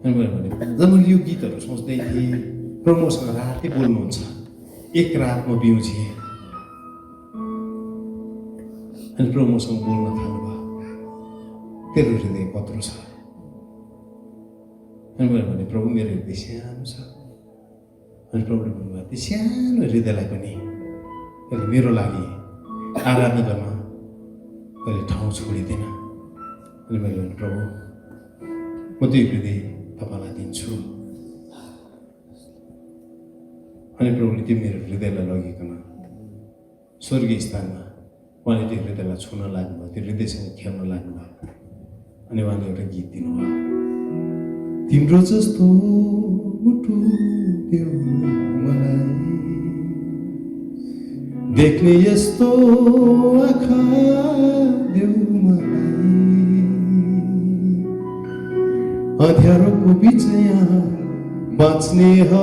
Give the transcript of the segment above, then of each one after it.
अनि मैले भने जब मैले यो गीतहरू सोच्दै थिएँ प्रभुसँग रातै बोल्नुहुन्छ एक रात म बिउझेँ अनि प्रभु मसँग बोल्न थाल्नुभयो तेरो हृदय कत्रो छ अनि मैले भने प्रभु मेरो हृदय सानो छ अनि प्रभुले भन्नुभयो त्यो सानो हृदयलाई पनि कहिले मेरो लागि आराधना गर्न कहिले ठाउँ छोडिदिन अनि मैले भने प्रभु म त्यो हृदय तपाईँलाई दिन्छु अनि प्रभुले त्यो मेरो हृदयलाई लगिकन स्वर्गीय स्थानमा उहाँले त्यो हृदयलाई छुन लाग्नुभयो त्यो हृदयसँग खेल्न लाग्नुभयो अनि उहाँले एउटा गीत दिनुभयो तिम्रो जस्तो मुटु देऊ मलाई देख्ने यस्तो आँखा देऊ मलाई अँध्यारोको बिच यहाँ बाँच्नेहरूमा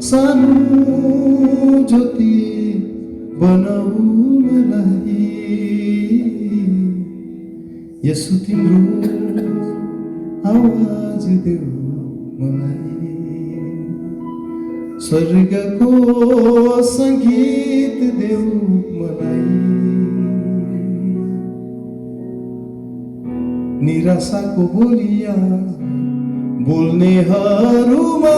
सानो ज्योति बनाऊ मलाई यसो तिम्रो आवाज देऊ मलाई स्वर्गको सङ्गीत देऊ मलाई निराशाको बोलिया बोल्नेहरूमा